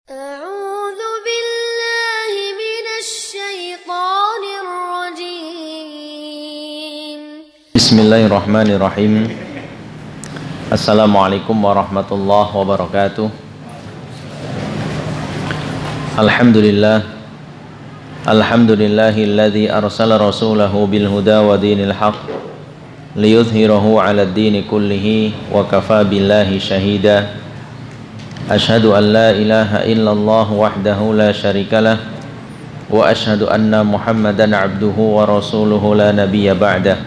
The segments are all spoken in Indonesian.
أعوذ بالله من الشيطان الرجيم. بسم الله الرحمن الرحيم. Assalamualaikum warahmatullahi wabarakatuh. Alhamdulillahilladzi arsala rasulahu bil huda wa dinil haqq liyudhhirahu 'alad dini kullihi wa kafa billahi shahida. Ashhadu an la ilaha illallah wahdahu la syarikalah wa ashhadu anna Muhammadan 'abduhu wa rasuluhu la nabiyya ba'dah.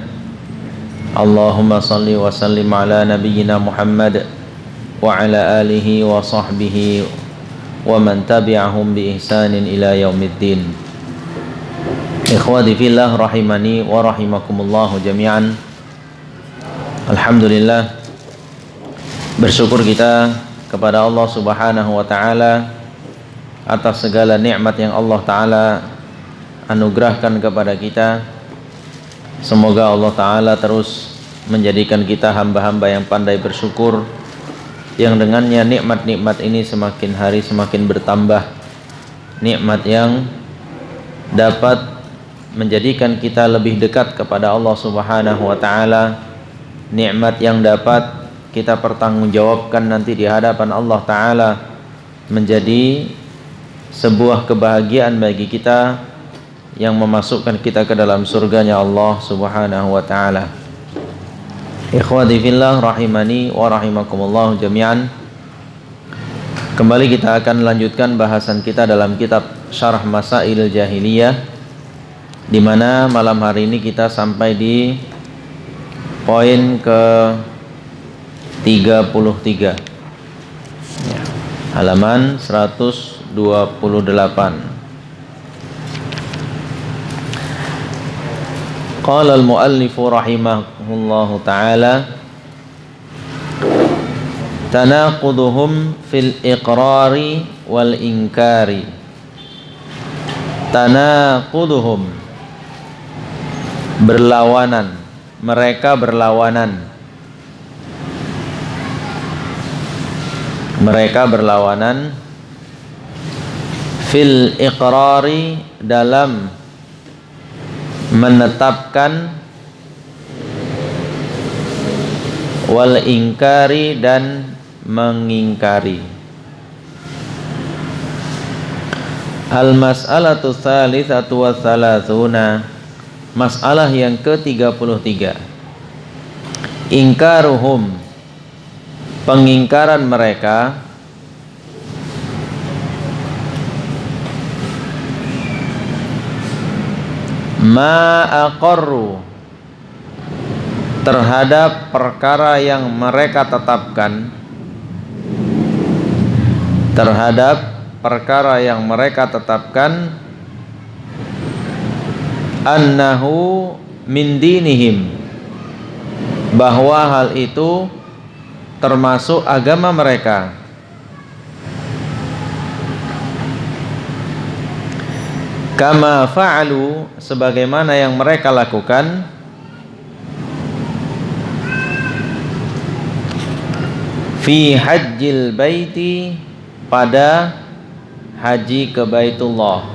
Allahumma salli wa sallim ala nabiyyina Muhammad wa ala alihi wa sahbihi wa man tabi'ahum bi ihsanin ila yaumiddin. Ikhwati fillah rahimani wa rahimakumullah jami'an. Alhamdulillah, bersyukur kita kepada Allah Subhanahu wa taala atas segala nikmat yang Allah taala anugerahkan kepada kita. Semoga Allah taala terus menjadikan kita hamba-hamba yang pandai bersyukur, yang dengannya nikmat-nikmat ini semakin hari semakin bertambah, nikmat yang dapat menjadikan kita lebih dekat kepada Allah Subhanahu wa taala, nikmat yang dapat kita pertanggungjawabkan nanti di hadapan Allah taala menjadi sebuah kebahagiaan bagi kita yang memasukkan kita ke dalam surganya Allah Subhanahu wa taala. Ikhwati fillah rahimani wa rahimakumullah jami'an. Kembali kita akan lanjutkan bahasan kita dalam kitab Syarah Masailil Jahiliyah, di mana malam hari ini kita sampai di poin ke 33 ya, halaman 128. Qala al-muallifu rahimahullahu ta'ala, tanaquduhum fil iqrari wal inkari. Tanaquduhum, berlawanan, mereka berlawanan. Mereka berlawanan fil iqrari, dalam menetapkan, wal ingkari, dan mengingkari. Al mas'alatu tsalitsatu wa tsalatsuna, masalah yang ke-33. Ingkaruhum, pengingkaran mereka, ma aqarru, terhadap perkara yang mereka tetapkan, terhadap perkara yang mereka tetapkan, annahu min dinihim, bahwa hal itu termasuk agama mereka. Kama fa'alu, sebagaimana yang mereka lakukan, fi hajjil baiti, pada haji ke Baitullah.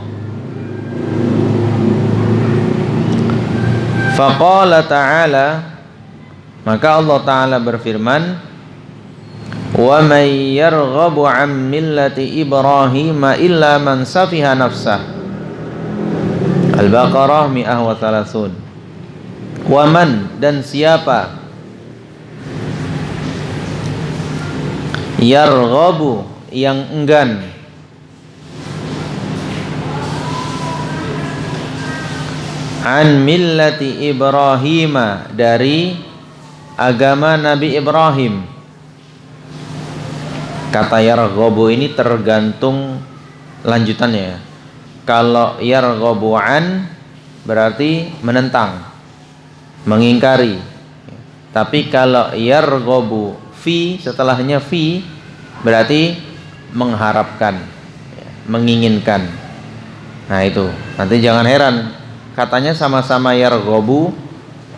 Faqala ta'ala, maka Allah ta'ala berfirman, wa may yarghabu 'an millati Ibrahim illa man safiha nafsah. Al-Baqarah 130. Wa man, dan siapa, yarghabu, yang enggan, an millati Ibrahim, dari agama Nabi Ibrahim. Kata yarghabu ini tergantung lanjutannya. Kalau yarghabu an berarti menentang, mengingkari. Tapi kalau yarghabu fi, setelahnya fi, berarti mengharapkan, menginginkan. Nah itu, nanti jangan heran, katanya sama-sama yarghabu,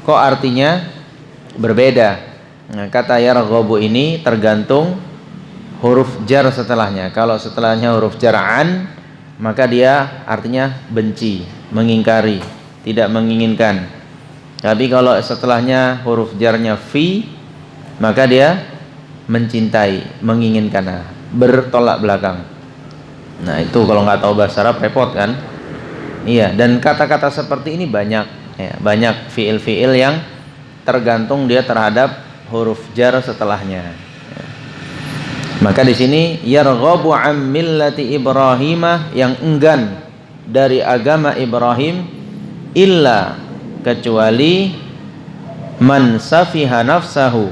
kok artinya berbeda. Nah, kata yarghabu ini tergantung huruf jar setelahnya. Kalau setelahnya huruf jar an, maka dia artinya benci, mengingkari, tidak menginginkan. Tapi kalau setelahnya huruf jarnya fi, maka dia mencintai, menginginkan, bertolak belakang. Nah itu kalau nggak tahu bahasa Arab repot kan? Iya, dan kata-kata seperti ini banyak, ya, banyak fiil-fiil yang tergantung dia terhadap huruf jar setelahnya. Ya. Maka di sini yarghabu an millati Ibrahimah, yang enggan dari agama Ibrahim, illa kecuali man safiha nafsahu,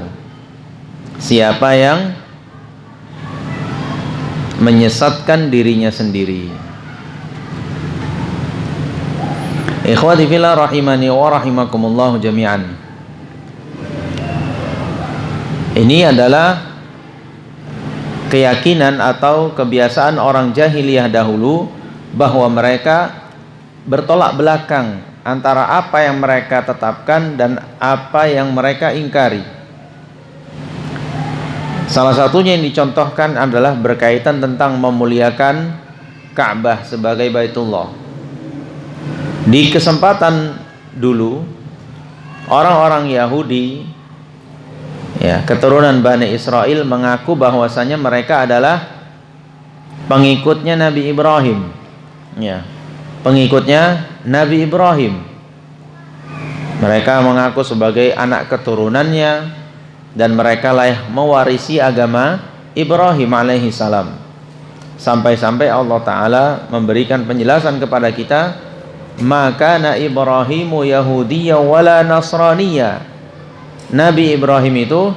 siapa yang menyesatkan dirinya sendiri. Ikhwati fillah rahimani wa rahimakumullah jami'an. Ini adalah keyakinan atau kebiasaan orang jahiliyah dahulu, bahwa mereka bertolak belakang antara apa yang mereka tetapkan dan apa yang mereka ingkari. Salah satunya yang dicontohkan adalah berkaitan tentang memuliakan Ka'bah sebagai Baitullah. Di kesempatan dulu, orang-orang Yahudi, ya, keturunan Bani Israel, mengaku bahwasanya mereka adalah pengikutnya Nabi Ibrahim, ya, pengikutnya Nabi Ibrahim. Mereka mengaku sebagai anak keturunannya, dan mereka lah mewarisi agama Ibrahim alaihi salam. Sampai-sampai Allah Ta'ala memberikan penjelasan kepada kita, maka na Ibrahimu Yahudiyya wala Nasraniyya. Nabi Ibrahim itu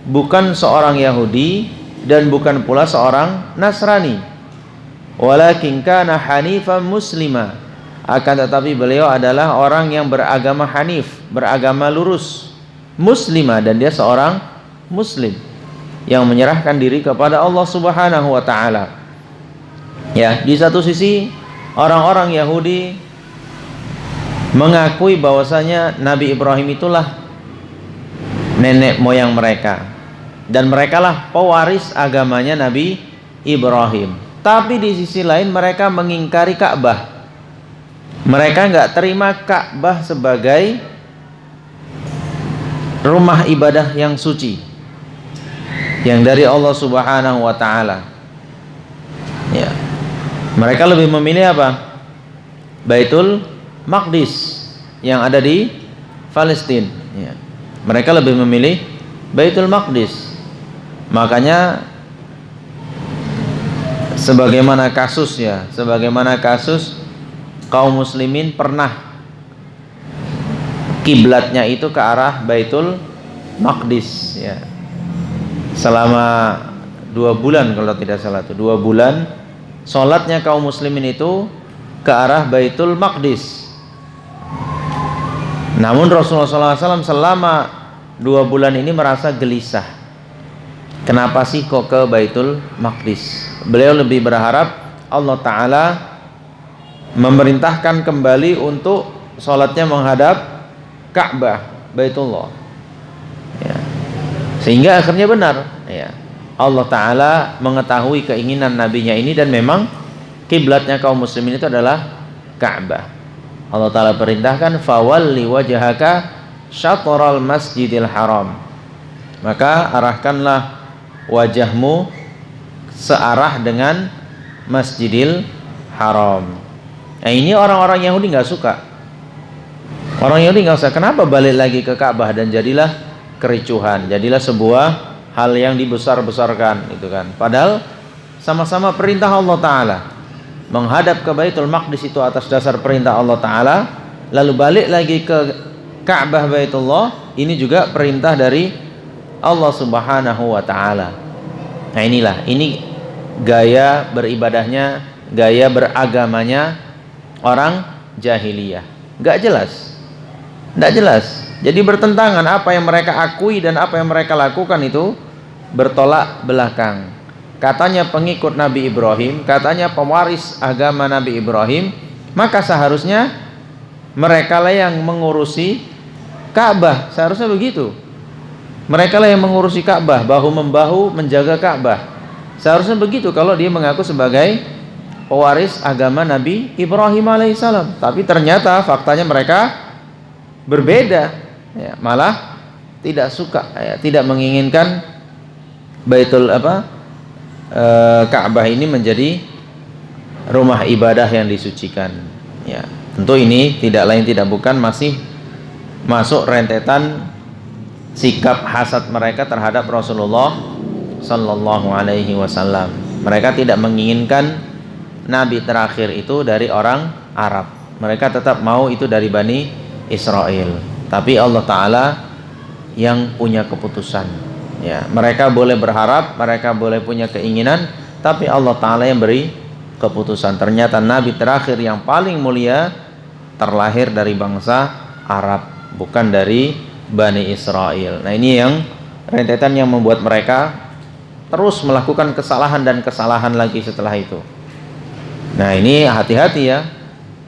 bukan seorang Yahudi dan bukan pula seorang Nasrani. Walakin kana hanifan muslima. Akan tetapi beliau adalah orang yang beragama hanif, beragama lurus, muslima, dan dia seorang muslim yang menyerahkan diri kepada Allah Subhanahu wa taala. Ya, di satu sisi orang-orang Yahudi mengakui bahwasanya Nabi Ibrahim itulah nenek moyang mereka, dan merekalah pewaris agamanya Nabi Ibrahim. Tapi di sisi lain mereka mengingkari Ka'bah. Mereka nggak terima Ka'bah sebagai rumah ibadah yang suci, yang dari Allah Subhanahu wa taala. Ya. Mereka lebih memilih apa? Baitul Maqdis yang ada di Palestina. Ya. Mereka lebih memilih Baitul Maqdis. Makanya sebagaimana kasus kaum muslimin pernah kiblatnya itu ke arah Baitul Maqdis, ya. Selama 2 bulan kalau tidak salah, 2 bulan sholatnya kaum muslimin itu ke arah Baitul Maqdis. Namun Rasulullah SAW selama 2 bulan ini merasa gelisah. Kenapa sih kok ke Baitul Maqdis? Beliau lebih berharap Allah Ta'ala memerintahkan kembali untuk sholatnya menghadap Ka'bah, Baitullah, ya. Sehingga akhirnya benar, ya. Allah Ta'ala mengetahui keinginan nabinya ini, dan memang kiblatnya kaum muslimin itu adalah Ka'bah. Allah Ta'ala perintahkan, fawalli wajhaka syatral masjidil haram, maka arahkanlah wajahmu searah dengan Masjidil Haram. Nah, ini orang-orang Yahudi nggak suka. Orang Yahudi nggak suka. Kenapa balik lagi ke Ka'bah? Dan jadilah kericuhan, jadilah sebuah hal yang dibesar-besarkan, itu kan. Padahal sama-sama perintah Allah Ta'ala. Menghadap ke Baitul Maqdis itu atas dasar perintah Allah Ta'ala. Lalu balik lagi ke Ka'bah Baitullah, ini juga perintah dari Allah Subhanahu wa Ta'ala. Nah inilah, ini gaya beribadahnya, gaya beragamanya orang jahiliyah. Gak jelas, gak jelas. Jadi bertentangan, apa yang mereka akui dan apa yang mereka lakukan itu bertolak belakang. Katanya pengikut Nabi Ibrahim, katanya pewaris agama Nabi Ibrahim, maka seharusnya mereka lah yang mengurusi Ka'bah, seharusnya begitu. Mereka lah yang mengurusi Ka'bah, bahu membahu menjaga Ka'bah. Seharusnya begitu kalau dia mengaku sebagai pewaris agama Nabi Ibrahim alaihissalam. Tapi ternyata faktanya mereka berbeda, ya, malah tidak suka, ya, tidak menginginkan Ka'bah ini menjadi rumah ibadah yang disucikan. Ya, tentu ini tidak lain tidak bukan masih masuk rentetan sikap hasad mereka terhadap Rasulullah sallallahu alaihi wasallam. Mereka tidak menginginkan nabi terakhir itu dari orang Arab. Mereka tetap mau itu dari Bani Israel. Tapi Allah Ta'ala yang punya keputusan. Ya, mereka boleh berharap, mereka boleh punya keinginan, tapi Allah Ta'ala yang beri keputusan. Ternyata nabi terakhir yang paling mulia terlahir dari bangsa Arab, bukan dari Bani Israel. Nah, ini yang rentetan yang membuat mereka terus melakukan kesalahan dan kesalahan lagi setelah itu. Nah, ini hati-hati ya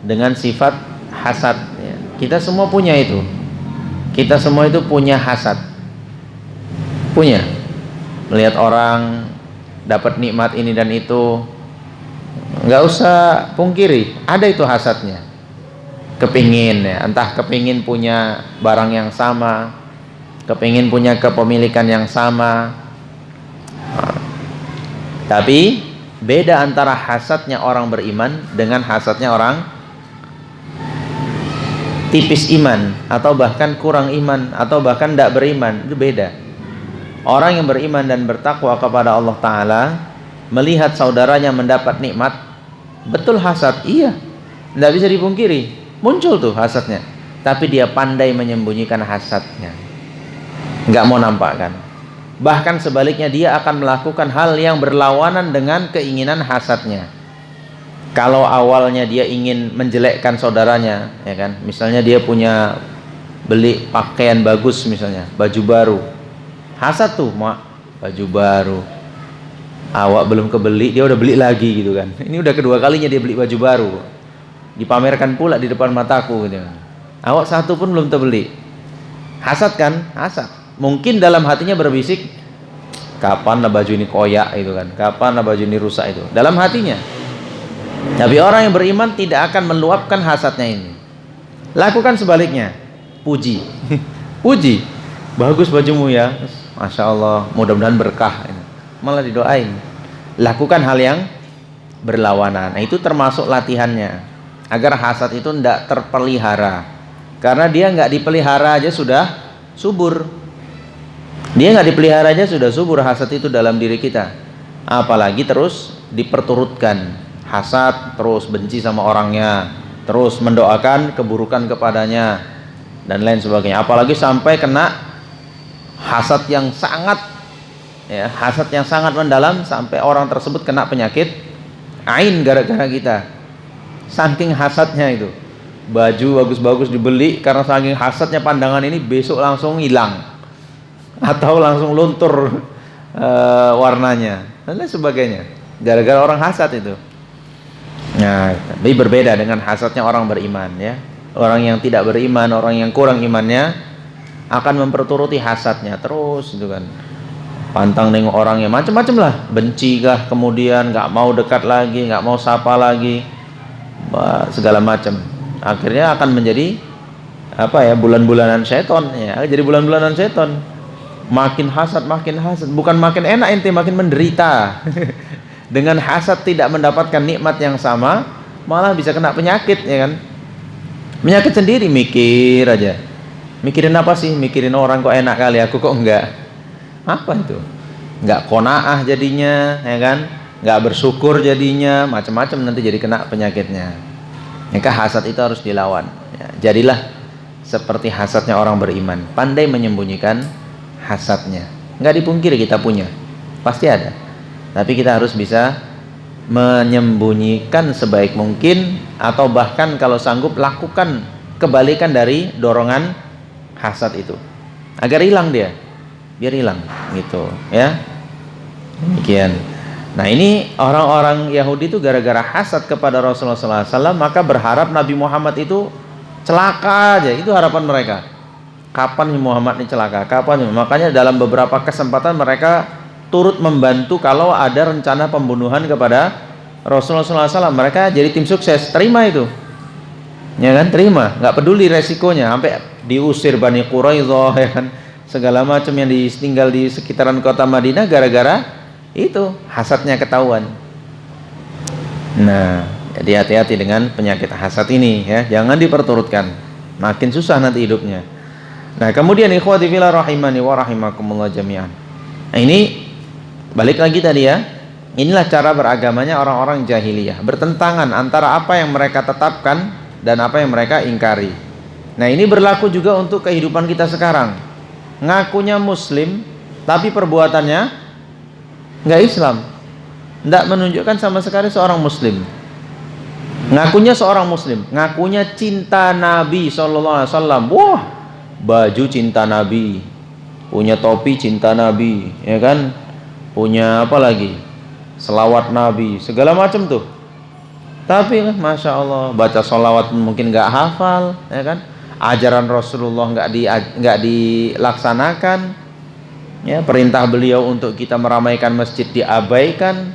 dengan sifat hasad, ya. Kita semua punya itu. Kita semua itu punya hasad. Punya. Melihat orang dapat nikmat ini dan itu, nggak usah pungkiri, ada itu hasadnya. Kepingin, ya, entah kepingin punya barang yang sama, kepingin punya kepemilikan yang sama. Tapi beda antara hasadnya orang beriman dengan hasadnya orang tipis iman, atau bahkan kurang iman, atau bahkan tidak beriman. Itu beda. Orang yang beriman dan bertakwa kepada Allah Ta'ala melihat saudaranya mendapat nikmat, betul hasad, iya, tidak bisa dipungkiri, muncul tuh hasadnya. Tapi dia pandai menyembunyikan hasadnya, nggak mau nampakkan. Bahkan sebaliknya, dia akan melakukan hal yang berlawanan dengan keinginan hasadnya. Kalau awalnya dia ingin menjelekkan saudaranya, ya kan, misalnya dia punya beli pakaian bagus, misalnya baju baru, hasad tuh, mak, baju baru, awak belum kebeli, dia udah beli lagi gitu kan. Ini udah kedua kalinya dia beli baju baru, dipamerkan pula di depan mataku gitu kan. Awak satu pun belum terbeli. Hasad kan? Hasad. Mungkin dalam hatinya berbisik, kapan lah baju ini koyak itu kan, kapan lah baju ini rusak itu, dalam hatinya. Tapi orang yang beriman tidak akan meluapkan hasadnya ini. Lakukan sebaliknya, puji. Puji, bagus bajumu ya, Masya Allah, mudah-mudahan berkah. Malah didoain. Lakukan hal yang berlawanan. Nah, itu termasuk latihannya, agar hasad itu tidak terpelihara. Karena dia nggak dipelihara aja sudah subur. Dia nggak dipelihara aja sudah subur hasad itu dalam diri kita. Apalagi terus diperturutkan hasad, terus benci sama orangnya, terus mendoakan keburukan kepadanya, dan lain sebagainya. Apalagi sampai kena hasad yang sangat, ya, hasad yang sangat mendalam, sampai orang tersebut kena penyakit ain gara-gara kita. Saking hasadnya itu, baju bagus-bagus dibeli karena saking hasadnya, pandangan ini besok langsung hilang atau langsung luntur warnanya dan lain sebagainya, gara-gara orang hasad itu. Nah, tapi berbeda dengan hasadnya orang beriman, ya. Orang yang tidak beriman, orang yang kurang imannya akan memperturuti hasadnya terus itu kan. Pantang nengok orangnya macam-macam lah, benci kah, kemudian nggak mau dekat lagi, nggak mau sapa lagi, segala macam. Akhirnya akan menjadi apa ya, bulan-bulanan seton, ya. Jadi bulan-bulanan seton. Makin hasad, bukan makin enak ente, makin menderita. Dengan hasad tidak mendapatkan nikmat yang sama, malah bisa kena penyakit, ya kan? Penyakit sendiri, mikir aja. Mikirin apa sih? Mikirin orang kok enak kali, aku kok enggak. Apa itu? Enggak qanaah jadinya, ya kan? Enggak bersyukur jadinya, macam-macam, nanti jadi kena penyakitnya. Maka hasad itu harus dilawan, ya. Jadilah seperti hasadnya orang beriman, pandai menyembunyikan hasadnya. Enggak dipungkiri kita punya, pasti ada. Tapi kita harus bisa menyembunyikan sebaik mungkin, atau bahkan kalau sanggup lakukan kebalikan dari dorongan hasad itu, agar hilang dia, biar hilang gitu, ya. Demikian. Nah, ini orang-orang Yahudi itu gara-gara hasad kepada Rasulullah SAW, maka berharap Nabi Muhammad itu celaka aja. Itu harapan mereka. Kapan Muhammad ini celaka? Kapan? Makanya dalam beberapa kesempatan mereka turut membantu kalau ada rencana pembunuhan kepada Rasulullah SAW. Mereka jadi tim sukses, terima itu, ya kan, terima, nggak peduli resikonya, sampai diusir Bani Quraidzah, ya kan, segala macam yang tinggal di sekitaran kota Madinah gara-gara itu hasadnya ketahuan. Nah, jadi hati-hati dengan penyakit hasad ini, ya, jangan diperturutkan, makin susah nanti hidupnya. Nah, kemudian ikhwati fillah rahimani wa rahimakumullah jami'an. Nah, ini balik lagi tadi, ya. Inilah cara beragamanya orang-orang jahiliyah, bertentangan antara apa yang mereka tetapkan dan apa yang mereka ingkari. Nah, ini berlaku juga untuk kehidupan kita sekarang. Ngakunya muslim tapi perbuatannya nggak Islam, nggak menunjukkan sama sekali seorang muslim. Ngakunya seorang muslim, ngakunya cinta Nabi SAW. Wah, baju cinta Nabi, punya topi cinta Nabi, ya kan, punya apa lagi, selawat Nabi, segala macam tuh. Tapi masya Allah, baca sholawat mungkin nggak hafal, ya kan, ajaran Rasulullah nggak dilaksanakan, ya, perintah beliau untuk kita meramaikan masjid diabaikan,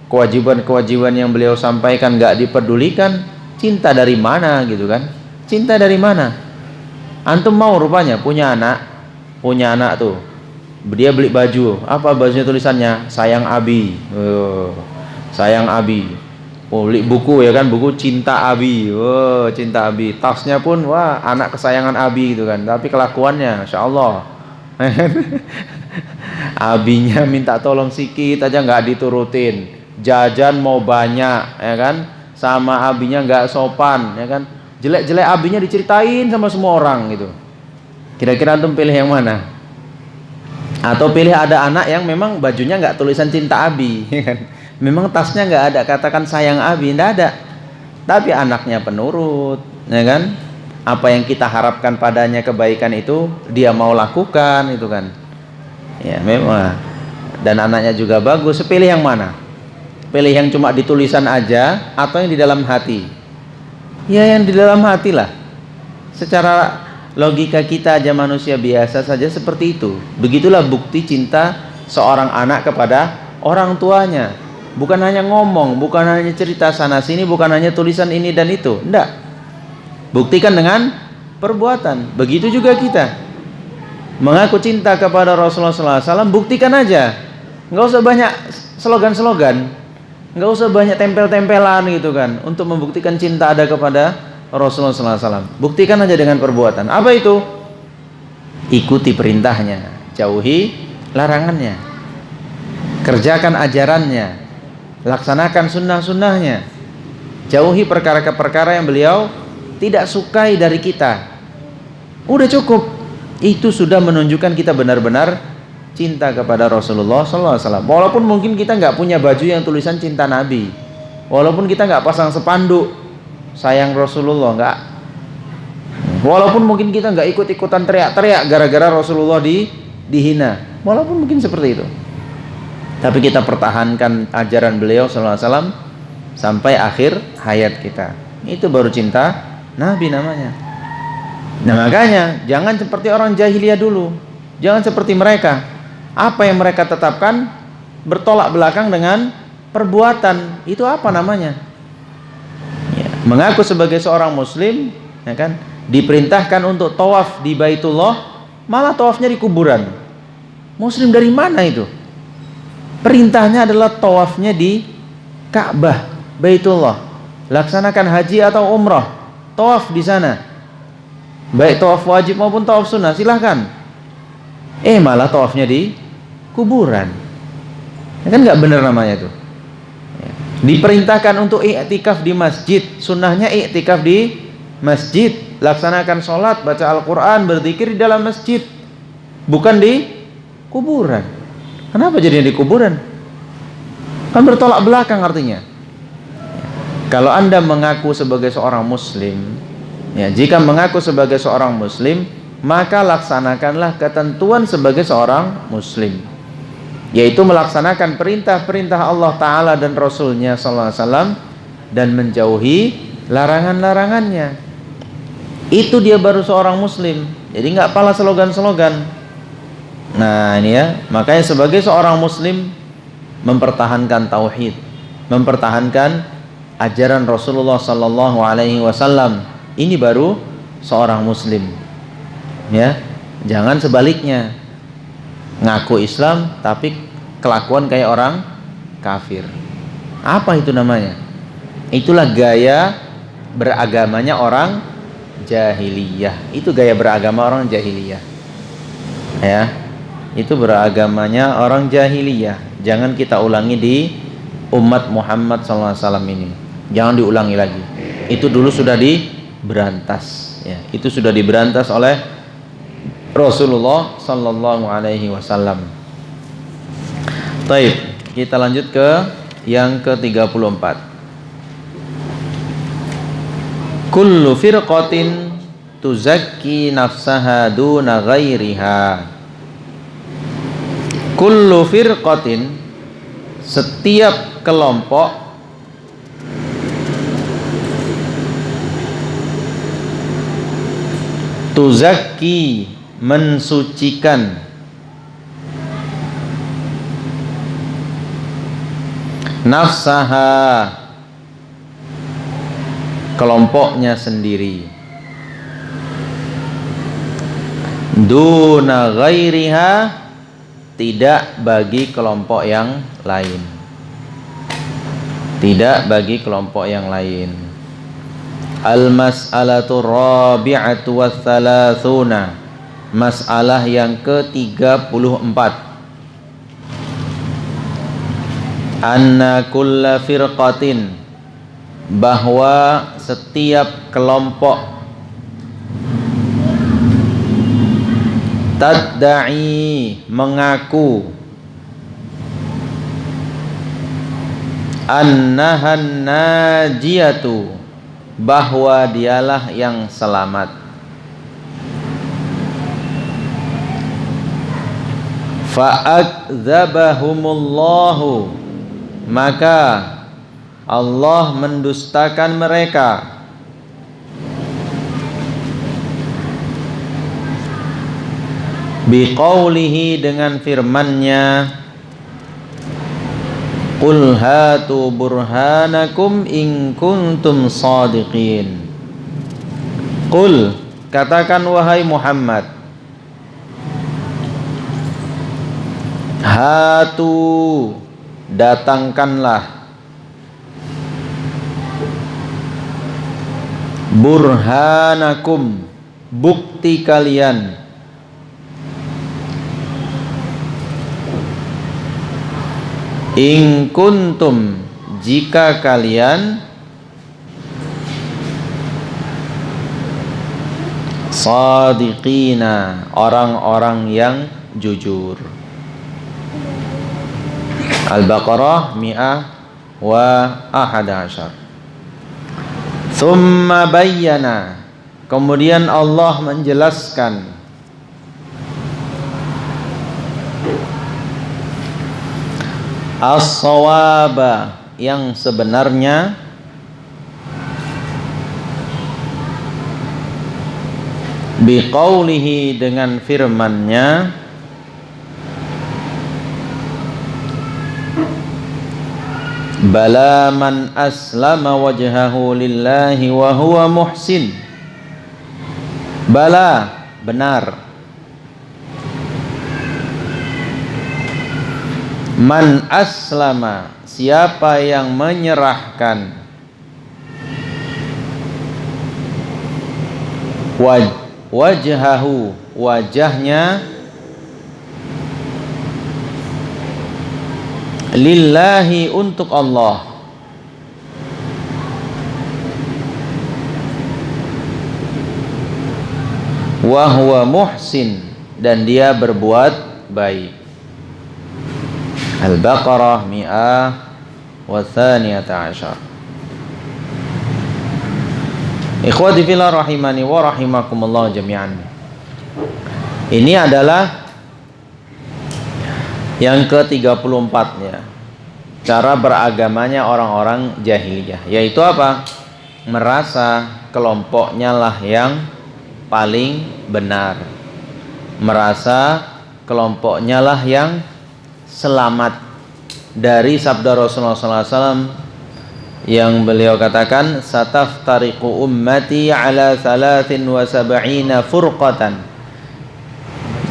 kewajiban-kewajiban yang beliau sampaikan nggak dipedulikan. Cinta dari mana gitu kan? Cinta dari mana? Antum mau rupanya punya anak tuh, dia beli baju, apa bajunya tulisannya sayang Abi, sayang Abi. Beli buku, ya kan, buku cinta Abi, cinta Abi. Tasnya pun wah anak kesayangan Abi gitu kan, tapi kelakuannya masya Allah. Abinya minta tolong sikit aja nggak diturutin, jajan mau banyak, ya kan, sama abinya nggak sopan, ya kan, jelek-jelek abinya diceritain sama semua orang gitu. Kira-kira antum pilih yang mana? Atau pilih ada anak yang memang bajunya nggak tulisan cinta abi, ya kan? Memang tasnya nggak ada katakan sayang abi, nggak ada, tapi anaknya penurut, ya kan, apa yang kita harapkan padanya kebaikan itu dia mau lakukan, itu kan, ya memang. Dan anaknya juga bagus. Pilih yang mana? Pilih yang cuma ditulisan aja atau yang di dalam hati? Ya yang di dalam hati lah. Secara logika kita aja manusia biasa saja seperti itu. Begitulah bukti cinta seorang anak kepada orang tuanya. Bukan hanya ngomong, bukan hanya cerita sana sini, bukan hanya tulisan ini dan itu. Enggak. Buktikan dengan perbuatan. Begitu juga kita. Mengaku cinta kepada Rasulullah SAW, buktikan aja. Nggak usah banyak slogan-slogan, nggak usah banyak tempel-tempelan gitu kan, untuk membuktikan cinta ada kepada Rasulullah SAW. Buktikan aja dengan perbuatan. Apa itu? Ikuti perintahnya, jauhi larangannya, kerjakan ajarannya, laksanakan sunnah-sunnahnya, jauhi perkara-perkara yang beliau tidak sukai dari kita. Udah cukup. Itu sudah menunjukkan kita benar-benar cinta kepada Rasulullah SAW. Walaupun mungkin kita nggak punya baju yang tulisan cinta Nabi, walaupun kita nggak pasang spanduk sayang Rasulullah, nggak, walaupun mungkin kita nggak ikut-ikutan teriak-teriak gara-gara Rasulullah dihina, walaupun mungkin seperti itu, tapi kita pertahankan ajaran beliau SAW sampai akhir hayat kita. Itu baru cinta Nabi namanya. Nah makanya jangan seperti orang jahiliyah dulu, jangan seperti mereka. Apa yang mereka tetapkan bertolak belakang dengan perbuatan. Itu apa namanya? Ya, mengaku sebagai seorang muslim, ya kan, diperintahkan untuk tawaf di Baitullah, malah tawafnya di kuburan. Muslim dari mana itu? Perintahnya adalah tawafnya di Ka'bah, Baitullah. Laksanakan haji atau umrah, tawaf di sana. Baik tawaf wajib maupun tawaf sunnah, silahkan. Malah tawafnya di kuburan. Ya kan nggak benar namanya itu. Ya. Diperintahkan untuk i'tikaf di masjid, sunnahnya i'tikaf di masjid. Laksanakan sholat, baca Al-Quran, berzikir di dalam masjid, bukan di kuburan. Kenapa jadinya di kuburan? Kan bertolak belakang artinya. Kalau Anda mengaku sebagai seorang muslim, ya, jika mengaku sebagai seorang muslim, maka laksanakanlah ketentuan sebagai seorang muslim, yaitu melaksanakan perintah-perintah Allah Ta'ala dan Rasulnya SAW, dan menjauhi larangan-larangannya. Itu dia baru seorang muslim. Jadi nggak pala slogan-slogan. Nah ini ya, makanya sebagai seorang muslim mempertahankan tauhid, mempertahankan ajaran Rasulullah sallallahu alaihi wasallam, ini baru seorang muslim. Ya, jangan sebaliknya. Ngaku Islam tapi kelakuan kayak orang kafir. Apa itu namanya? Itulah gaya beragamanya orang jahiliyah. Itu gaya beragama orang jahiliyah. Ya. Itu beragamanya orang jahiliyah. Jangan kita ulangi di umat Muhammad SAW ini. Jangan diulangi lagi. Itu dulu sudah diberantas. Ya, itu sudah diberantas oleh Rasulullah Sallallahu Alaihi Wasallam. Taib, kita lanjut ke yang ke-34. Kullu firqatin tuzakki nafsaha duna ghairiha. Kullu firqatin, setiap kelompok, tuzakki, mensucikan, nafsaha, kelompoknya sendiri, duna ghairiha, tidak bagi kelompok yang lain. Tidak bagi kelompok yang lain. Al-mas'alatu rabi'atu wa thalathuna, masalah yang ke-34. Anna kulla firqatin, bahwa setiap kelompok, tadda'i, mengaku, annahan najiyatu, bahwa dialah yang selamat. Fa'akdzabahumullahu, maka Allah mendustakan mereka. Biqaulihi, dengan firman-Nya, qul hatu burhanakum in kuntum shadiqin. Qul, katakan wahai Muhammad, hatu, datangkanlah, burhanakum, bukti kalian, in kuntum, jika kalian, shadiqina, orang-orang yang jujur. Al-Baqarah 111. Thumma bayyana, kemudian Allah menjelaskan, as-shawaba, yang sebenarnya, biqaulihi, dengan firman-Nya, bala man aslama wajhahu lillahi wa huwa muhsin. Bala, benar, man aslama, siapa yang menyerahkan, wajhahu, wajahnya, lillahi, untuk Allah, wa huwa muhsin, dan dia berbuat baik. Al-Baqarah 112. Ikhwati fillah rahimani wa rahimakumullah jami'an. Ini adalah yang ke-34 ya. Cara beragamanya orang-orang jahiliyah, yaitu apa? Merasa kelompoknya lah yang paling benar. Merasa kelompoknya lah yang selamat dari sabda Rasulullah SAW yang beliau katakan, sataftariqu ummati ala 73 furqatan,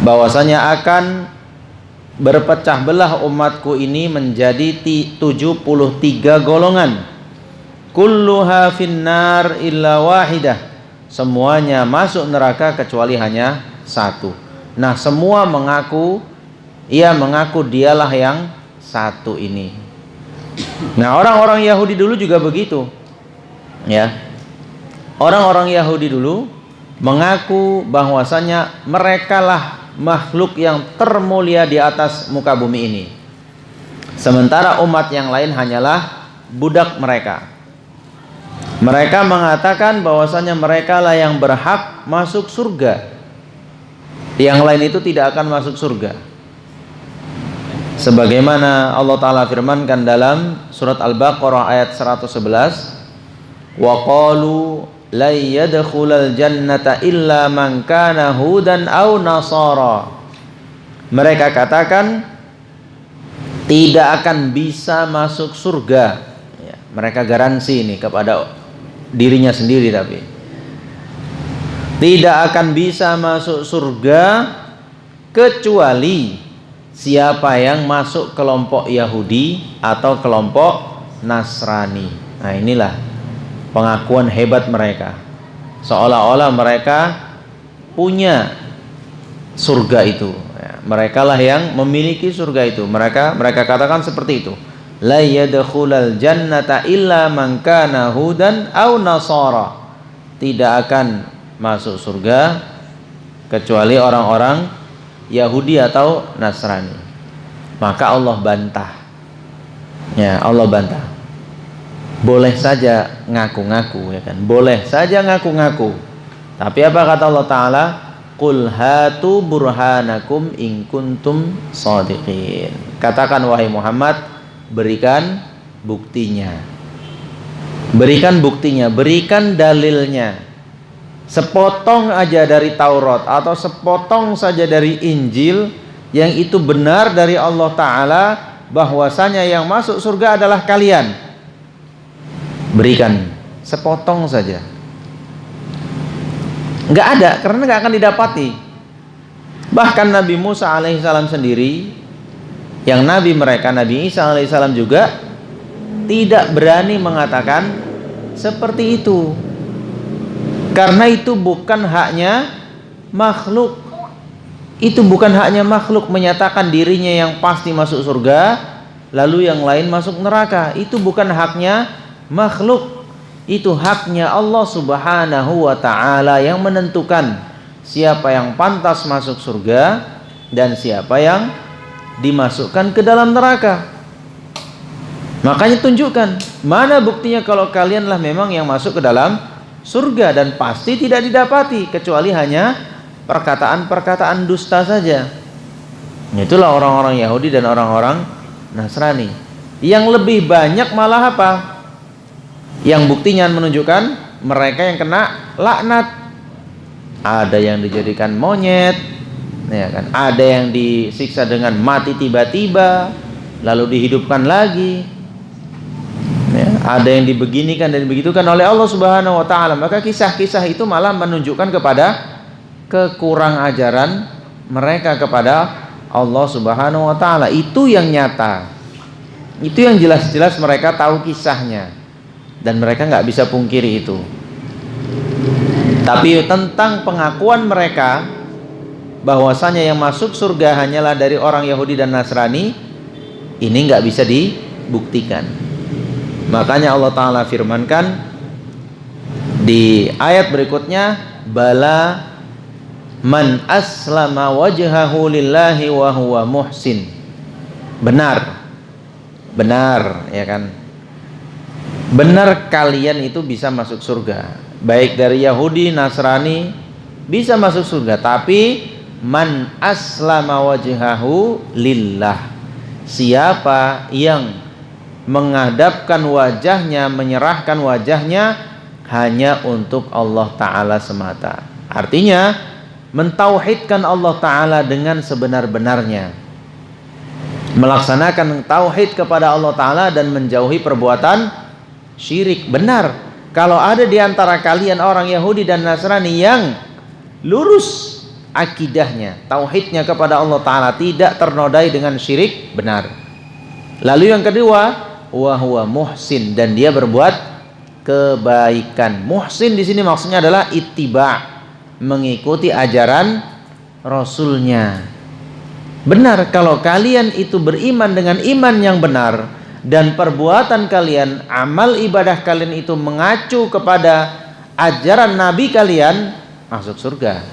bahwasanya akan berpecah belah umatku ini menjadi 73 golongan, kulluha finnar illa wahidah, semuanya masuk neraka kecuali hanya satu. Nah, semua mengaku dialah yang satu ini. Nah, orang-orang Yahudi dulu juga begitu. Ya. Orang-orang Yahudi dulu mengaku bahwasanya merekalah makhluk yang termulia di atas muka bumi ini. Sementara umat yang lain hanyalah budak mereka. Mereka mengatakan bahwasanya merekalah yang berhak masuk surga. Yang lain itu tidak akan masuk surga. Sebagaimana Allah Ta'ala firmankan dalam surat Al-Baqarah ayat 111, wa qalu la yadkhulal jannata illa man kana hudan aw nasara. Mereka katakan tidak akan bisa masuk surga. Ya, mereka garansi ini kepada dirinya sendiri, tapi tidak akan bisa masuk surga kecuali siapa yang masuk kelompok Yahudi atau kelompok Nasrani. Nah, inilah pengakuan hebat mereka, seolah-olah mereka punya surga itu. Mereka lah yang memiliki surga itu. Mereka katakan seperti itu. La yadkhulal jannata illa man kana hudan aw nasara. Tidak akan masuk surga kecuali orang-orang Yahudi atau Nasrani. Maka Allah bantah. Ya, Allah bantah. Boleh saja ngaku-ngaku, ya kan? Boleh saja ngaku-ngaku. Tapi apa kata Allah Ta'ala? Qul hatu burhanakum in kuntum shadiqin. Katakan wahai Muhammad, berikan buktinya. Berikan buktinya, berikan dalilnya. Sepotong aja dari Taurat atau sepotong saja dari Injil yang itu benar dari Allah Ta'ala bahwasanya yang masuk surga adalah kalian. Berikan sepotong saja. Nggak ada, karena nggak akan didapati. Bahkan Nabi Musa alaihissalam sendiri, yang Nabi mereka, Nabi Isa alaihissalam juga tidak berani mengatakan seperti itu. Karena itu bukan haknya makhluk. Itu bukan haknya makhluk menyatakan dirinya yang pasti masuk surga, lalu yang lain masuk neraka. Itu bukan haknya makhluk. Itu haknya Allah Subhanahu wa Ta'ala yang menentukan siapa yang pantas masuk surga dan siapa yang dimasukkan ke dalam neraka. Makanya tunjukkan, mana buktinya kalau kalianlah memang yang masuk ke dalam surga, dan pasti tidak didapati kecuali hanya perkataan-perkataan dusta saja. Itulah orang-orang Yahudi dan orang-orang Nasrani. Yang lebih banyak malah apa? Yang buktinya menunjukkan mereka yang kena laknat. Ada yang dijadikan monyet, ya kan? Ada yang disiksa dengan mati tiba-tiba, lalu dihidupkan lagi. Ya, ada yang dibeginikan dan dibegitukan oleh Allah Subhanahu wa Ta'ala. Maka kisah-kisah itu malah menunjukkan kepada kekurang ajaran mereka kepada Allah Subhanahu wa Ta'ala. Itu yang nyata, itu yang jelas-jelas mereka tahu kisahnya, dan mereka nggak bisa pungkiri itu. Tapi tentang pengakuan mereka bahwasanya yang masuk surga hanyalah dari orang Yahudi dan Nasrani, ini nggak bisa dibuktikan. Makanya Allah Ta'ala firmankan di ayat berikutnya, bala man aslama wajhahu lillahi wa huwa muhsin. Benar, ya kan? Benar kalian itu bisa masuk surga, baik dari Yahudi, Nasrani bisa masuk surga. Tapi man aslama wajhahu lillah, siapa yang menghadapkan wajahnya, menyerahkan wajahnya hanya untuk Allah Ta'ala semata. Artinya mentauhidkan Allah Ta'ala dengan sebenar-benarnya, melaksanakan tauhid kepada Allah Ta'ala dan menjauhi perbuatan syirik. Benar, kalau ada di antara kalian orang Yahudi dan Nasrani yang lurus akidahnya, tauhidnya kepada Allah Ta'ala, tidak ternodai dengan syirik, benar. Lalu yang kedua, wa huwa muhsin, dan dia berbuat kebaikan. Muhsin di sini maksudnya adalah ittiba', mengikuti ajaran Rasulnya. Benar, kalau kalian itu beriman dengan iman yang benar dan perbuatan kalian, amal ibadah kalian itu mengacu kepada ajaran Nabi kalian, masuk surga.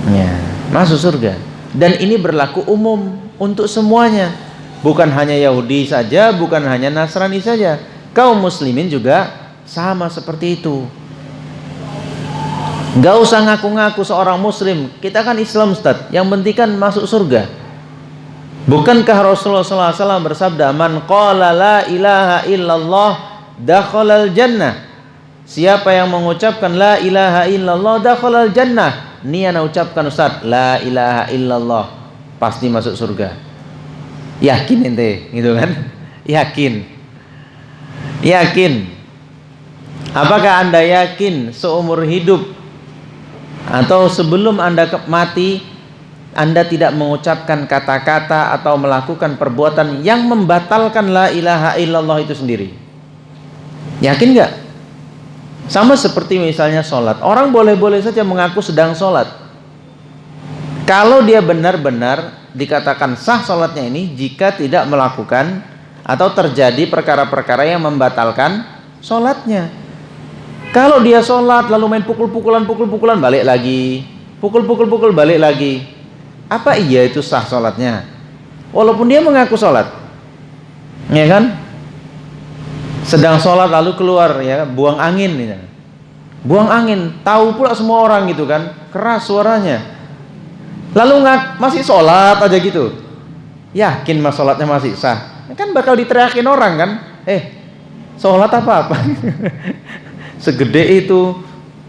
Ya, masuk surga. Dan ini berlaku umum untuk semuanya, bukan hanya Yahudi saja, bukan hanya Nasrani saja. Kaum muslimin juga sama seperti itu. Gak usah ngaku-ngaku seorang muslim, kita kan Islam Ustaz, yang penting kan masuk surga. Bukankah Rasulullah SAW bersabda, man qala la ilaha illallah dakhalal jannah, siapa yang mengucapkan la ilaha illallah dakhalal jannah. Ini yang ucapkan Ustaz, la ilaha illallah, pasti masuk surga. Yakin ente gitu kan? Yakin. Apakah Anda yakin seumur hidup atau sebelum Anda mati, Anda tidak mengucapkan kata-kata atau melakukan perbuatan yang membatalkan la ilaha illallah itu sendiri? Yakin gak? Sama seperti misalnya sholat. Orang boleh-boleh saja mengaku sedang sholat. Kalau dia benar-benar dikatakan sah sholatnya ini jika tidak melakukan atau terjadi perkara-perkara yang membatalkan sholatnya. Kalau dia sholat lalu main pukul-pukulan balik lagi, pukul-pukul balik lagi, apa iya itu sah sholatnya? Walaupun dia mengaku sholat, ya kan? Sedang sholat lalu keluar, ya, buang angin, ya. Buang angin, tahu pula semua orang gitu kan, keras suaranya. Lalu masih sholat aja gitu, yakin mas sholatnya masih sah? Kan bakal diteriakin orang kan, sholat apa? Segede itu,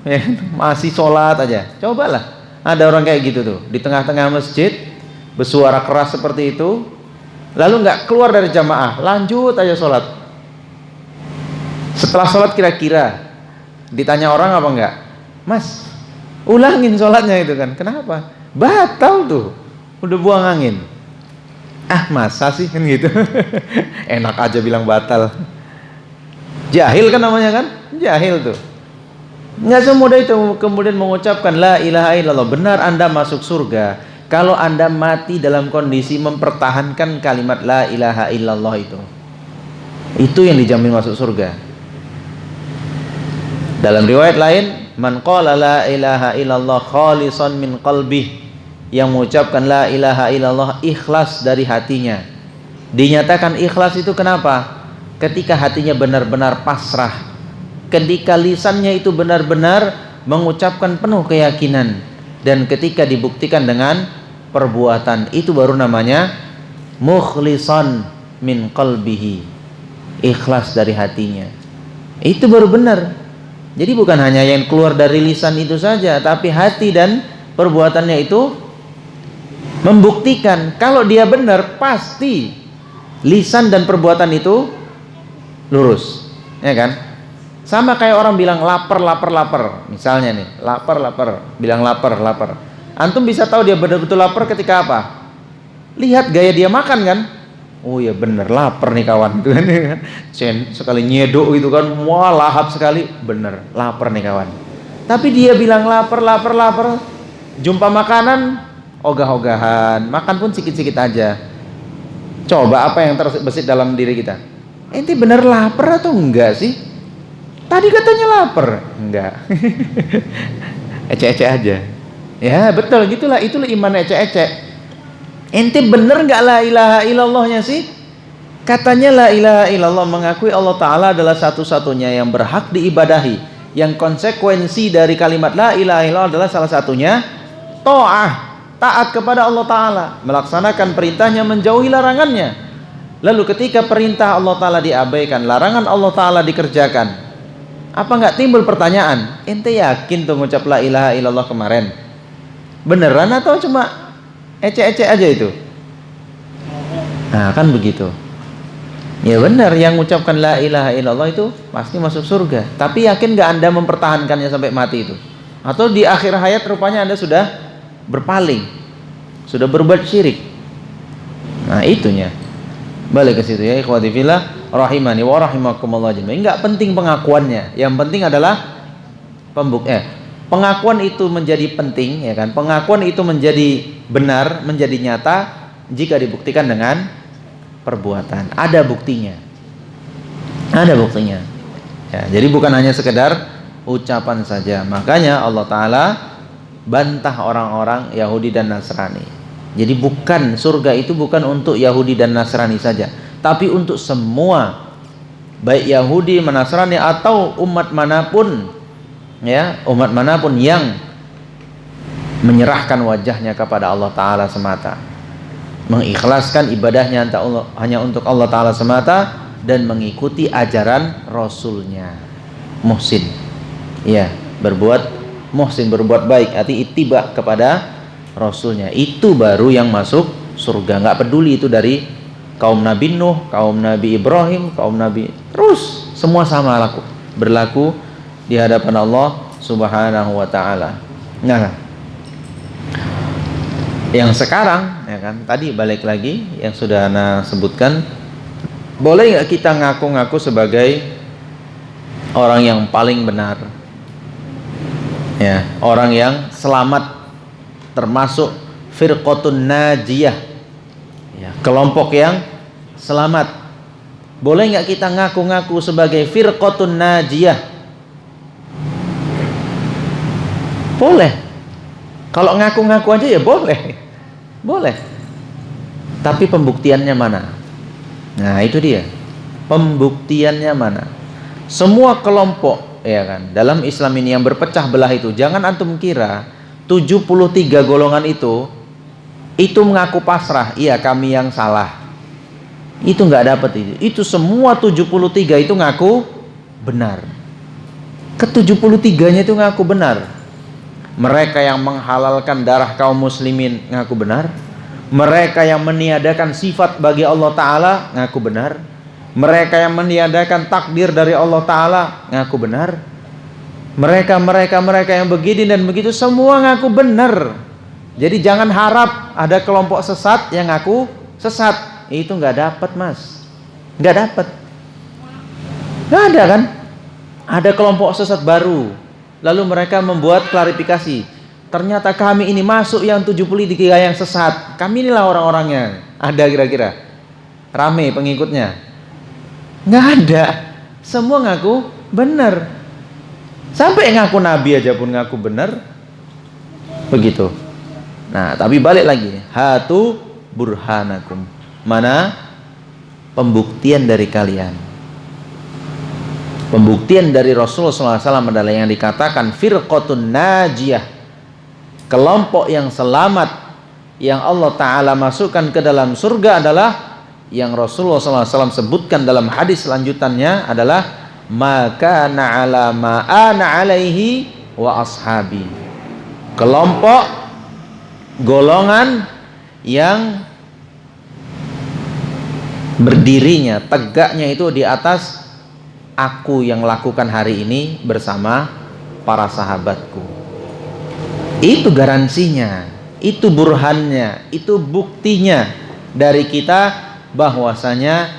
ya, masih sholat aja. Cobalah, ada orang kayak gitu tuh di tengah-tengah masjid bersuara keras seperti itu, lalu nggak keluar dari jamaah, lanjut aja sholat. Setelah sholat kira-kira ditanya orang apa enggak, mas ulangin sholatnya itu kan, kenapa? Batal tuh, udah buang angin. Ah masa sih kan gitu. Enak aja bilang batal. Jahil kan namanya kan, jahil tuh. Nggak semudah itu kemudian mengucapkan la ilaha illallah. Benar Anda masuk surga kalau Anda mati dalam kondisi mempertahankan kalimat la ilaha illallah itu. Itu yang dijamin masuk surga. Dalam riwayat lain, man qala la ilaha illallah khalisan min qalbih, yang mengucapkan la ilaha illallah ikhlas dari hatinya. Dinyatakan ikhlas itu kenapa? Ketika hatinya benar-benar pasrah, ketika lisannya itu benar-benar mengucapkan penuh keyakinan, dan ketika dibuktikan dengan perbuatan, itu baru namanya mukhlisan min qalbihi, ikhlas dari hatinya. Itu baru benar. Jadi bukan hanya yang keluar dari lisan itu saja, tapi hati dan perbuatannya itu membuktikan kalau dia benar, pasti lisan dan perbuatan itu lurus, ya kan? Sama kayak orang bilang lapar, misalnya nih, lapar, bilang lapar. Antum bisa tahu dia benar-betul lapar ketika apa? Lihat gaya dia makan kan? Oh ya bener lapar nih kawan, itu kan? Sekali nyedok gitu kan, wah lahap sekali, bener lapar nih kawan. Tapi dia bilang lapar, jumpa makanan ogah-ogahan, makan pun sikit-sikit aja. Coba apa yang terbesit dalam diri kita? Ente bener lapar atau enggak sih? Tadi katanya lapar, enggak. Ecek-ecek aja. Ya betul, gitulah, itulah iman ecek-ecek. Ente bener enggak la ilaha illallahnya sih? Katanya la ilaha illallah, mengakui Allah Ta'ala adalah satu-satunya yang berhak diibadahi. Yang konsekuensi dari kalimat la ilaha illallah adalah salah satunya ta'ah, taat kepada Allah Ta'ala, melaksanakan perintahnya, menjauhi larangannya. Lalu ketika perintah Allah Ta'ala diabaikan, larangan Allah Ta'ala dikerjakan, apa nggak timbul pertanyaan, ente yakin tuh ngucap la ilaha illallah kemarin? Beneran atau cuma ecek-ecek aja itu? Nah, kan begitu. Ya benar, yang mengucapkan la ilaha illallah itu pasti masuk surga. Tapi yakin nggak Anda mempertahankannya sampai mati itu? Atau di akhir hayat rupanya Anda sudah berpaling, sudah berbuat syirik? Nah, itunya. Balik ke situ ya, ikhwati fillah rahimani wa rahimakumullah jami'an. Enggak penting pengakuannya, yang penting adalah pengakuan itu menjadi penting, ya kan? Pengakuan itu menjadi benar, menjadi nyata jika dibuktikan dengan perbuatan. Ada buktinya. Ada buktinya. Ya, jadi bukan hanya sekedar ucapan saja. Makanya Allah Ta'ala bantah orang-orang Yahudi dan Nasrani. Jadi bukan, surga itu bukan untuk Yahudi dan Nasrani saja, tapi untuk semua, baik Yahudi, Nasrani atau umat manapun, ya, umat manapun yang menyerahkan wajahnya kepada Allah Ta'ala semata, mengikhlaskan ibadahnya hanya untuk Allah Ta'ala semata, dan mengikuti ajaran Rasulnya. Muhsin, ya, berbuat muhsin, berbuat baik, arti ittiba kepada Rasulnya, itu baru yang masuk surga. Nggak peduli itu dari kaum Nabi Nuh, kaum Nabi Ibrahim, kaum Nabi, terus semua sama berlaku di hadapan Allah Subhanahu wa Ta'ala. Nah, yang sekarang, ya kan, tadi balik lagi yang sudah Ana sebutkan, boleh nggak kita ngaku-ngaku sebagai orang yang paling benar, ya, orang yang selamat, termasuk firqatun najiyah, ya, kelompok yang selamat? Boleh nggak kita ngaku-ngaku sebagai firqatun najiyah? Boleh. Kalau ngaku-ngaku aja ya boleh. Boleh. Tapi pembuktiannya mana? Nah, itu dia. Pembuktiannya mana? Semua kelompok, ya kan, dalam Islam ini yang berpecah belah itu, jangan antum kira 73 golongan itu mengaku pasrah, iya kami yang salah. Itu nggak dapat itu. Itu semua 73 itu ngaku benar. Ke-73-nya itu ngaku benar. Mereka yang menghalalkan darah kaum muslimin ngaku benar. Mereka yang meniadakan sifat bagi Allah Ta'ala ngaku benar. Mereka yang meniadakan takdir dari Allah Ta'ala ngaku benar. Mereka yang begini dan begitu semua ngaku benar. Jadi jangan harap ada kelompok sesat yang ngaku sesat. Itu nggak dapat, Mas. Nggak dapat. Nggak ada kan? Ada kelompok sesat baru, lalu mereka membuat klarifikasi. Ternyata kami ini masuk yang 73 yang sesat. Kami inilah orang-orangnya. Ada kira-kira rame pengikutnya? Nggak ada. Semua ngaku benar. Sampai ngaku nabi aja pun ngaku benar. Begitu. Nah, tapi balik lagi. Hatu burhanakum. Mana pembuktian dari kalian? Pembuktian dari Rasulullah SAW adalah yang dikatakan firqatun najiyah, kelompok yang selamat, yang Allah Ta'ala masukkan ke dalam surga adalah yang Rasulullah SAW sebutkan dalam hadis lanjutannya adalah maka na'ala ma'ana alaihi wa ashabi, kelompok golongan yang berdirinya, tegaknya itu di atas aku yang lakukan hari ini bersama para sahabatku. Itu garansinya, itu burhannya, itu buktinya dari kita bahwasanya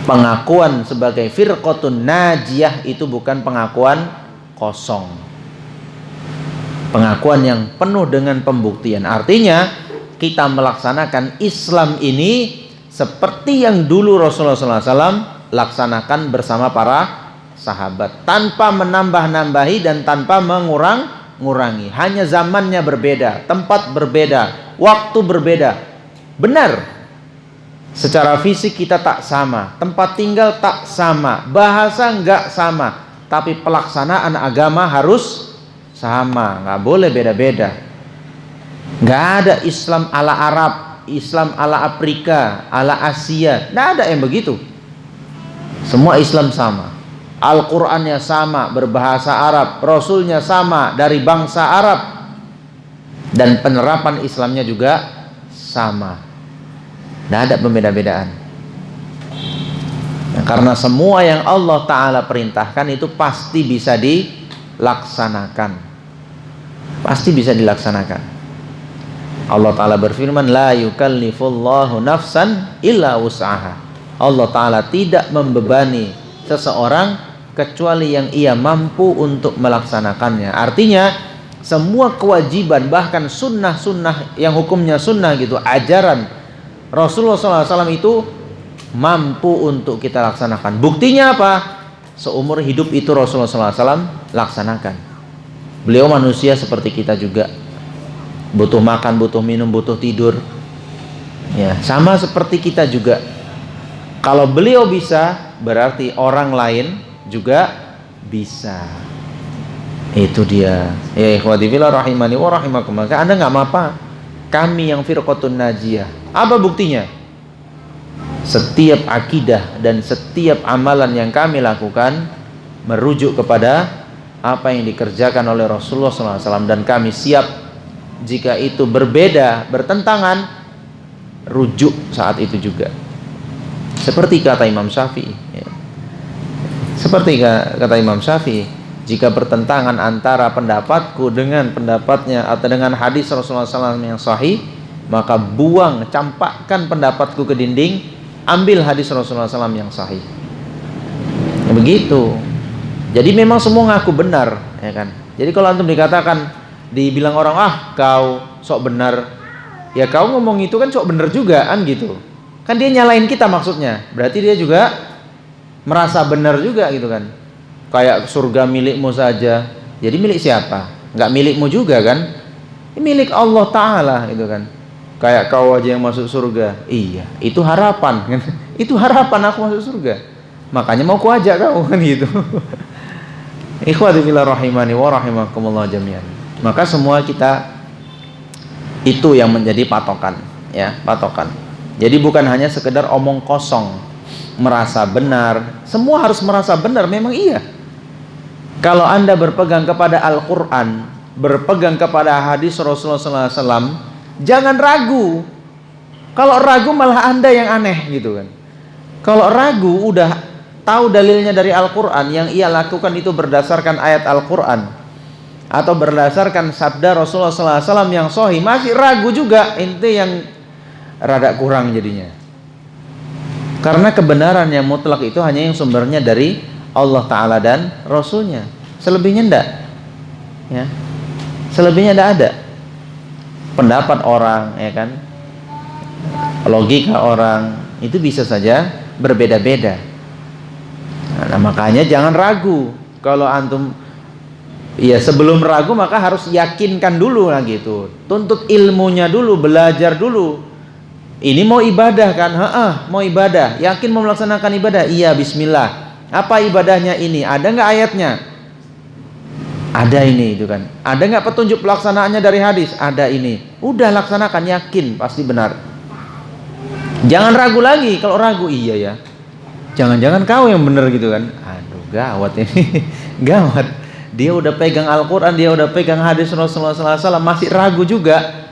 pengakuan sebagai firqatun najiyah itu bukan pengakuan kosong. Pengakuan yang penuh dengan pembuktian. Artinya kita melaksanakan Islam ini seperti yang dulu Rasulullah SAW laksanakan bersama para sahabat, tanpa menambah-nambahi dan tanpa mengurangi. Hanya zamannya berbeda, tempat berbeda, waktu berbeda. Benar, secara fisik kita tak sama, tempat tinggal tak sama, bahasa enggak sama, tapi pelaksanaan agama harus sama, nggak boleh beda-beda. Nggak ada Islam ala Arab, Islam ala Afrika, ala Asia, nggak ada yang begitu. Semua Islam sama, Al-Qur'annya sama, berbahasa Arab, Rasulnya sama dari bangsa Arab, Dan penerapan Islamnya juga sama. Tidak ada pembeda-bedaan. Nah, karena semua yang Allah Ta'ala perintahkan itu pasti bisa dilaksanakan. Pasti bisa dilaksanakan. Allah Ta'ala berfirman, la yukallifullahu nafsan illa wus'aha. Allah Ta'ala tidak membebani seseorang kecuali yang ia mampu untuk melaksanakannya. Artinya semua kewajiban, bahkan sunnah-sunnah yang hukumnya sunnah gitu, ajaran Rasulullah SAW itu mampu untuk kita laksanakan. Buktinya apa? Seumur hidup itu Rasulullah SAW laksanakan. Beliau manusia seperti kita juga, butuh makan, butuh minum, butuh tidur. Ya, sama seperti kita juga. Kalau beliau bisa, berarti orang lain juga bisa. Itu dia. Ya ikhwati fillah rahimani wa rahimakum. Maka Anda nggak apa-apa. Kami yang firqatun najiyah. Apa buktinya? Setiap akidah dan setiap amalan yang kami lakukan merujuk kepada apa yang dikerjakan oleh Rasulullah SAW, dan kami siap jika itu berbeda, bertentangan, rujuk saat itu juga. Seperti kata Imam Syafi'i. Ya. Seperti kata Imam Syafi'i. Jika bertentangan antara pendapatku dengan pendapatnya atau dengan hadis Rasulullah SAW yang sahih, maka buang, campakkan pendapatku ke dinding, ambil hadis Rasulullah SAW yang sahih. Begitu. Jadi memang semua ngaku benar, ya kan? Jadi kalau antum dikatakan, dibilang orang, kau sok benar, ya kau ngomong itu kan sok benar juga, kan gitu. Kan dia nyalain kita maksudnya. Berarti dia juga merasa benar juga gitu kan. Kayak surga milikmu saja, jadi milik siapa? Nggak milikmu juga kan? Ini milik Allah Ta'ala gitu kan. Kayak kau aja yang masuk surga. Iya, itu harapan kan? Itu harapan aku masuk surga, makanya mau ku ajak kau kan gitu. Ikhwati fillah rahimani wa rahimakumullah jami'an. Maka semua kita itu yang menjadi patokan, ya, patokan. Jadi bukan hanya sekedar omong kosong, merasa benar. Semua harus merasa benar, memang iya. Kalau Anda berpegang kepada Al-Quran, berpegang kepada hadis Rasulullah SAW, jangan ragu. Kalau ragu malah Anda yang aneh gitu kan. Kalau ragu udah tahu dalilnya dari Al-Quran, yang ia lakukan itu berdasarkan ayat Al-Quran atau berdasarkan sabda Rasulullah SAW yang sahih, masih ragu juga, ente yang rada kurang jadinya. Karena kebenaran yang mutlak itu hanya yang sumbernya dari Allah Ta'ala dan Rasulnya. Selebihnya enggak, ya. Selebihnya enggak ada. Pendapat orang, ya kan, logika orang itu bisa saja berbeda-beda. Nah, makanya jangan ragu. Kalau antum, ya sebelum ragu maka harus yakinkan dulu lah gitu. Tuntut ilmunya dulu, belajar dulu. Ini mau ibadah kan? Mau ibadah. Yakin mau melaksanakan ibadah? Iya, bismillah. Apa ibadahnya ini? Ada nggak ayatnya? Ada ini, itu kan. Ada nggak petunjuk pelaksanaannya dari hadis? Ada ini. Udah laksanakan, yakin pasti benar. Jangan ragu lagi. Kalau ragu, iya ya, jangan-jangan kau yang benar gitu kan? Aduh, gawat ini. Gawat. Dia udah pegang Al-Quran, dia udah pegang hadis Rasulullah SAW, masih ragu juga.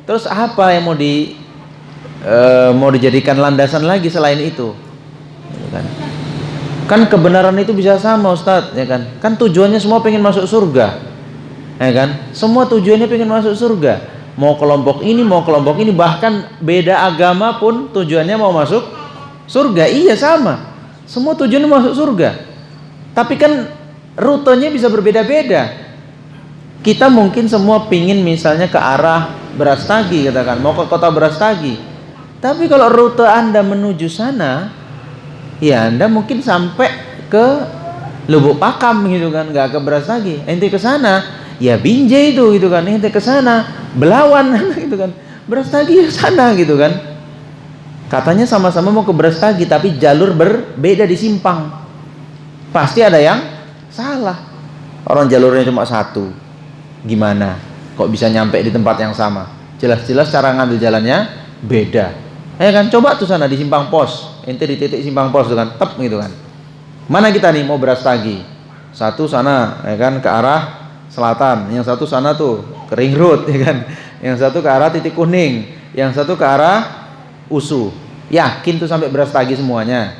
Terus apa yang mau dijadikan landasan lagi selain itu? Gitu kan? Kan kebenaran itu bisa sama, Ustadz, ya kan? Kan tujuannya semua pengen masuk surga, ya kan? Semua tujuannya pengen masuk surga. Mau kelompok ini, mau kelompok ini, bahkan beda agama pun tujuannya mau masuk surga. Iya, sama. Semua tujuannya masuk surga. Tapi kan rutenya bisa berbeda-beda. Kita mungkin semua pingin misalnya ke arah Brastagi, katakan, mau ke kota Brastagi. Tapi kalau rute Anda menuju sana, ya Anda mungkin sampai ke Lubuk Pakam gitu kan, nggak ke Brastagi. Ente ke sana, ya Binjai itu gitu kan. Ente ke sana, Belawan gitu kan. Brastagi ya sana gitu kan. Katanya sama-sama mau ke Brastagi, tapi jalur berbeda di simpang. Pasti ada yang salah. Orang jalurnya cuma satu. Gimana? Kok bisa nyampe di tempat yang sama? Jelas-jelas cara ngambil jalannya beda. Ya kan, coba tuh sana di simpang pos, ente di titik simpang pos tuh kan, tep gitu kan. Mana kita nih mau Brastagi? Satu sana, ya kan, ke arah selatan, yang satu sana tuh ke Ring Road, ya kan. Yang satu ke arah titik kuning, yang satu ke arah usu. Yakin tuh sampai beras tagi semuanya?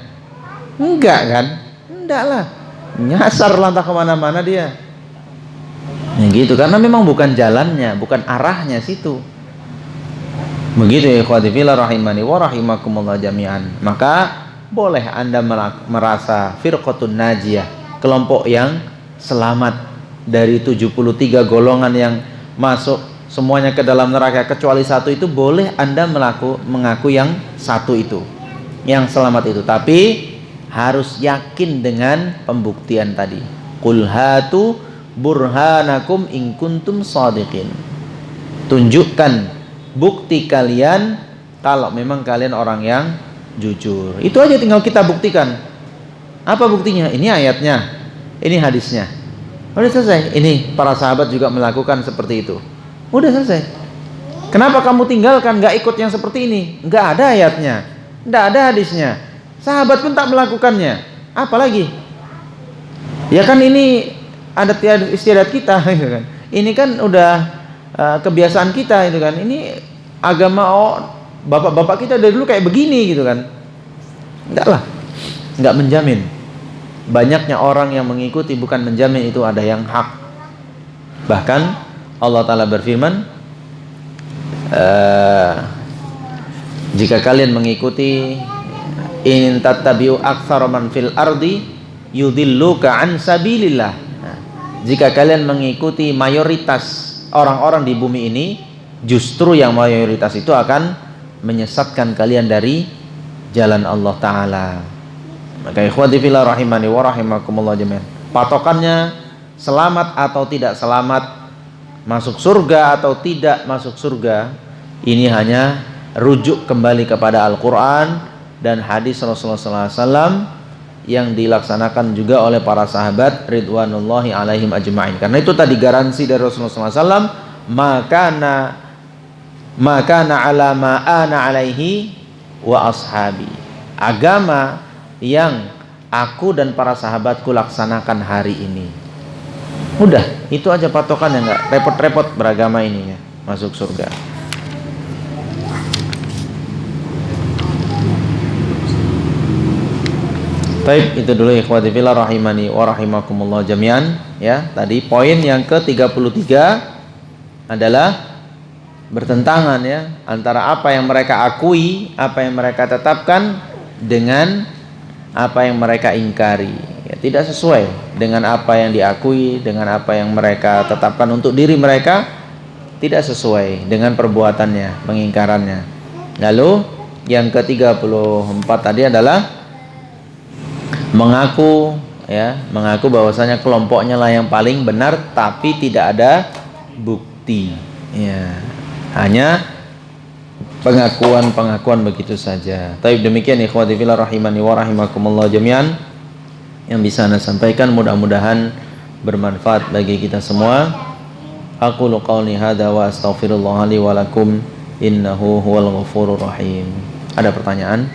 Enggak kan? Enggak lah. Nyasar lantas kemana-mana dia. Ya gitu, karena memang bukan jalannya, bukan arahnya situ. Begitu ya ikhwati fillah rahimani wa rahimakumullah jami'an. Maka boleh Anda merasa firqatun najiyah, kelompok yang selamat dari 73 golongan yang masuk semuanya ke dalam neraka kecuali satu, itu boleh Anda mengaku yang satu itu, yang selamat itu. Tapi harus yakin dengan pembuktian tadi. Qul hatu burhanakum in kuntum shadiqin. Tunjukkan bukti kalian kalau memang kalian orang yang jujur. Itu aja tinggal kita buktikan. Apa buktinya? Ini ayatnya, ini hadisnya. Udah selesai. Ini para sahabat juga melakukan seperti itu. Udah selesai. Kenapa kamu tinggalkan, gak ikut yang seperti ini? Gak ada ayatnya, gak ada hadisnya. Sahabat pun tak melakukannya, apalagi? Ya kan ini ada istiadat kita, kan? Ini kan udah kebiasaan kita, itu kan. Ini agama bapak-bapak kita dari dulu kayak begini, gitu kan? Enggak lah, enggak menjamin. Banyaknya orang yang mengikuti bukan menjamin itu ada yang hak. Bahkan Allah Ta'ala berfirman, jika kalian mengikuti in tattabi'u aktsara man fil ardi yudilluka an sabilillah. Jika kalian mengikuti mayoritas orang-orang di bumi ini, justru yang mayoritas itu akan menyesatkan kalian dari jalan Allah Ta'ala. Maka ikhwati fillah rahimani wa rahimakumullah jami'an, patokannya selamat atau tidak selamat, masuk surga atau tidak masuk surga, ini hanya rujuk kembali kepada Al-Quran dan hadis Rasulullah SAW yang dilaksanakan juga oleh para sahabat ridwanullahi alaihim ajma'in. Karena itu tadi garansi dari Rasulullah SAW, makana ala ma'ana alaihi wa ashabi. Agama yang aku dan para sahabatku laksanakan hari ini. Udah, itu aja patokannya, nggak repot-repot beragama ini ya, masuk surga. Baik, itu dulu ikhwati fillah rahimani wa rahimakumullah jami'an ya. Tadi poin yang ke-33 adalah bertentangan ya antara apa yang mereka akui, apa yang mereka tetapkan dengan apa yang mereka ingkari. Ya, tidak sesuai dengan apa yang diakui, dengan apa yang mereka tetapkan untuk diri mereka, tidak sesuai dengan perbuatannya, mengingkarannya. Lalu yang ke-34 tadi adalah mengaku bahwasanya kelompoknya lah yang paling benar, tapi tidak ada bukti ya, hanya pengakuan begitu saja. Tapi demikian ikhwati fillah rahimani wa rahimakumullah jami'an yang bisa Anda sampaikan, mudah-mudahan bermanfaat bagi kita semua. Aqulu qawli hadza wa astaghfirullah li wa lakum innahu huwal ghafurur rahim. Ada pertanyaan?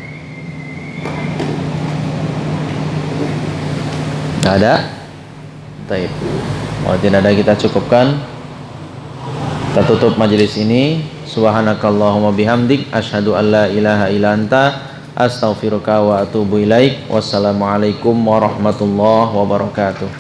Nggak ada? Baik. Kalau tidak ada, kita cukupkan. Kita tutup majelis ini. Subhanakallahumma bihamdik asyhadu an la ilaha illa anta astaghfiruka wa atubu ilaik. Wassalamualaikum warahmatullahi wabarakatuh.